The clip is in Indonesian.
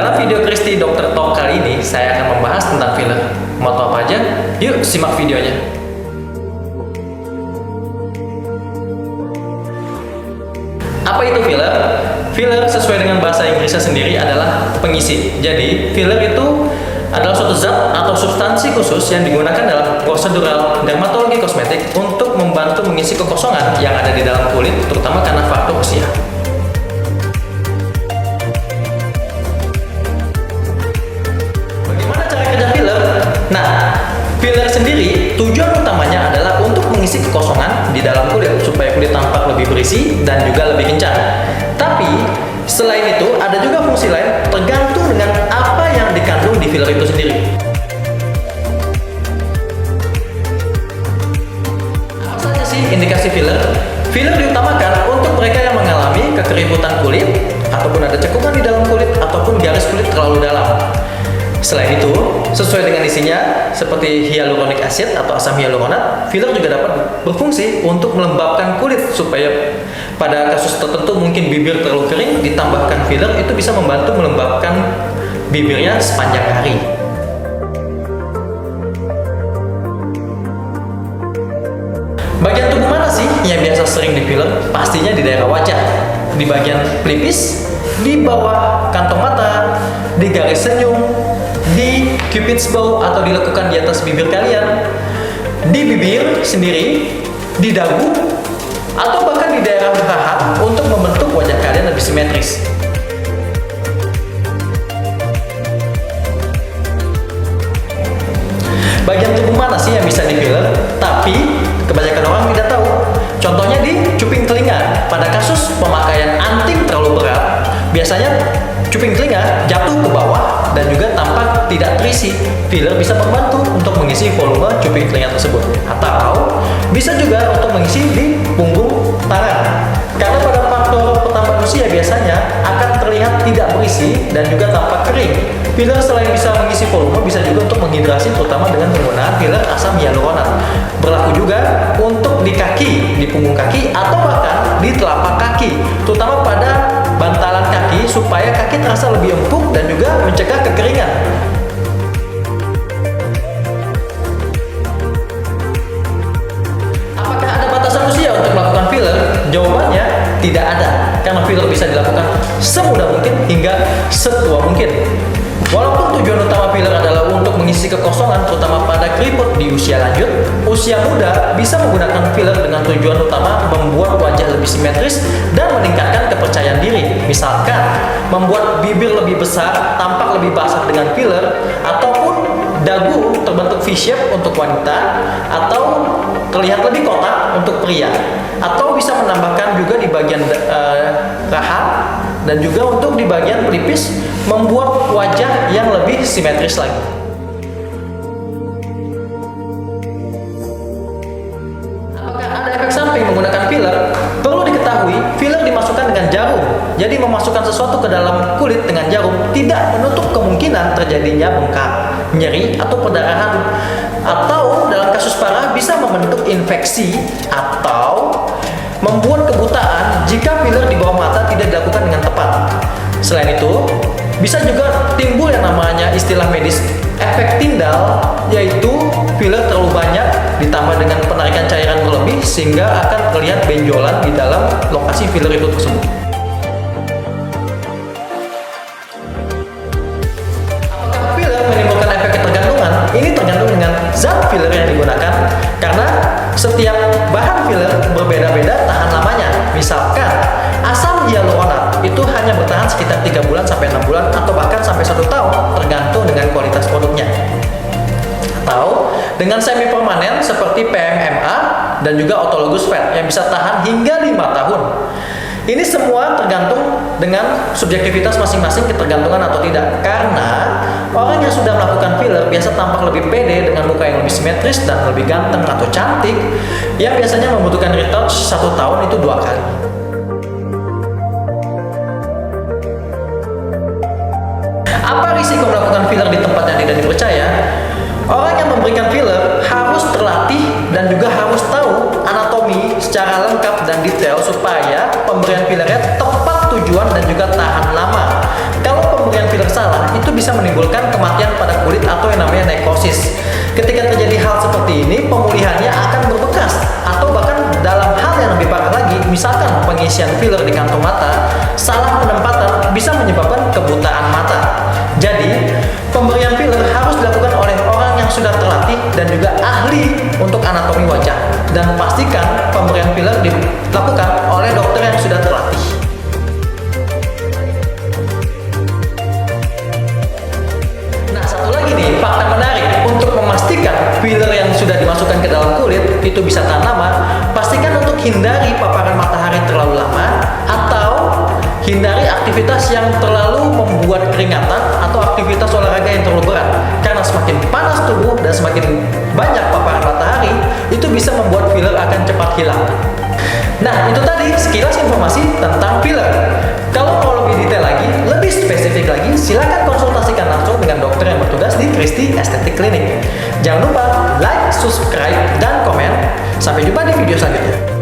Dalam video Kristi Dokter Talk kali ini, saya akan membahas tentang filler. Mau tahu apa aja? Yuk simak videonya. Apa itu filler? Filler sesuai dengan bahasa Inggrisnya sendiri adalah pengisi. Jadi, filler itu adalah suatu zat atau substansi khusus yang digunakan dalam prosedural dermatologi kosmetik untuk membantu mengisi kekosongan yang ada di dalam kulit, terutama karena faktor usia. Nah, filler sendiri tujuan utamanya adalah untuk mengisi kekosongan di dalam kulit supaya kulit tampak lebih berisi dan juga lebih kencang. Tapi selain itu ada juga fungsi lain tergantung dengan apa yang dikandung di filler itu sendiri. Apa saja sih indikasi filler? Filler diutamakan untuk mereka yang mengalami kekeributan kulit ataupun ada cekukan di dalam kulit ataupun garis kulit terlalu dalam. Selain itu, sesuai dengan isinya, seperti hyaluronic acid atau asam hyaluronat, filler juga dapat berfungsi untuk melembabkan kulit supaya pada kasus tertentu mungkin bibir terlalu kering, ditambahkan filler itu bisa membantu melembabkan bibirnya sepanjang hari. Bagian tubuh mana sih yang biasa sering di filler? Pastinya di daerah wajah, di bagian pelipis, di bawah kantong mata, di garis senyum, di cupid's bow atau dilekukan di atas bibir kalian, di bibir sendiri, di dagu, atau bahkan di daerah paha untuk membentuk wajah kalian lebih simetris. Bagian tubuh mana sih yang bisa di filler? Tapi kebanyakan orang tidak tahu. Contohnya di cuping telinga. Pada kasus pemakaian anting terlalu berat, biasanya cuping telinga jatuh ke bawah dan juga tampak tidak terisi. Filler bisa membantu untuk mengisi volume cuping telinga tersebut, atau bisa juga untuk mengisi di punggung tangan. Karena pada faktor pertambahan usia biasanya akan terlihat tidak berisi dan juga tampak kering. Filler selain bisa mengisi volume, bisa juga untuk menghidrasi, terutama dengan penggunaan filler asam hyaluronat. Berlaku juga untuk di kaki, di punggung kaki, atau bahkan di telapak kaki, terutama pada bantalan kaki supaya kaki terasa lebih empuk dan juga mencegah kekeringan. Apakah ada batasan usia untuk melakukan filler? Jawabannya tidak ada, karena filler bisa dilakukan semudah mungkin hingga setua mungkin. Walaupun tujuan utama filler adalah untuk mengisi kekosongan, terutama pada keriput di usia lanjut, usia muda bisa menggunakan filler dengan tujuan utama membuat wajah lebih simetris dan meningkatkan kepercayaan diri. Misalkan, membuat bibir lebih besar, tampak lebih basah dengan filler, ataupun dagu terbentuk V-shape untuk wanita, atau terlihat lebih kotak untuk pria, atau bisa menambahkan juga di bagian rahang dan juga untuk di bagian pelipis, membuat wajah yang lebih simetris lagi. Apakah ada efek samping menggunakan filler? Perlu diketahui, filler dimasukkan dengan jarum. Jadi memasukkan sesuatu ke dalam kulit dengan jarum tidak menutup kemungkinan terjadinya bengkak, nyeri, atau perdarahan. Atau dalam kasus parah bisa membentuk infeksi atau membuat kebutaan jika filler di bawah mata tidak dilakukan dengan tepat. Selain itu, bisa juga timbul yang namanya istilah medis efek tindal, yaitu filler terlalu banyak ditambah dengan penarikan cairan berlebih sehingga akan terlihat benjolan di dalam lokasi filler itu tersebut. Apakah filler menimbulkan efek ketergantungan? Ini tergantung dengan zat filler yang digunakan, karena setiap bahan filler berbeda-beda tahan lamanya. Misalkan asam hyaluronat itu hanya bertahan sekitar 3 bulan sampai 6 bulan atau bahkan sampai 1 tahun tergantung dengan kualitas produknya. Atau dengan semi permanen seperti PMMA dan juga autologous fat yang bisa tahan hingga 5 tahun. Ini semua tergantung dengan subjektivitas masing-masing ketergantungan atau tidak. Karena orang yang sudah melakukan filler biasa tampak lebih pede dengan muka yang lebih simetris dan lebih ganteng atau cantik, yang biasanya membutuhkan retouch 1 tahun itu 2 kali. Apa risiko melakukan filler di tempat yang tidak dipercaya? Orang yang memberikan filler harus terlatih dan juga harus tahu anatomi secara lengkap dan detail supaya pemberian fillernya tepat tujuan dan juga tahan lama. Kalau pemberian filler salah, itu bisa menimbulkan kematian pada kulit atau yang namanya nekrosis. Ketika terjadi hal seperti ini, pemulihannya akan berbekas, atau bahkan dalam hal yang lebih parah lagi, misalkan pengisian filler di kantong mata, salah penempatan bisa menyebabkan kebutaan mata. Jadi, pemberian filler harus dilakukan oleh orang yang sudah terlatih dan juga ahli untuk anatomi wajah, dan pastikan pemberian filler dilakukan oleh dokter yang sudah terlatih. Nah, satu lagi nih, fakta menarik untuk memastikan filler yang sudah dimasukkan ke dalam kulit itu bisa tahan lama. Pastikan untuk hindari paparan matahari terlalu lama, atau hindari aktivitas yang terlalu membuat keringatan atau aktivitas olahraga yang terlalu berat. Karena semakin panas tubuh dan semakin banyak paparan matahari, itu bisa membuat filler akan cepat hilang. Nah, itu tadi sekilas informasi tentang filler. Kalau mau lebih detail lagi, lebih spesifik lagi, silakan konsultasikan langsung dengan dokter yang bertugas di Christy Aesthetic Clinic. Jangan lupa like, subscribe, dan komen. Sampai jumpa di video selanjutnya.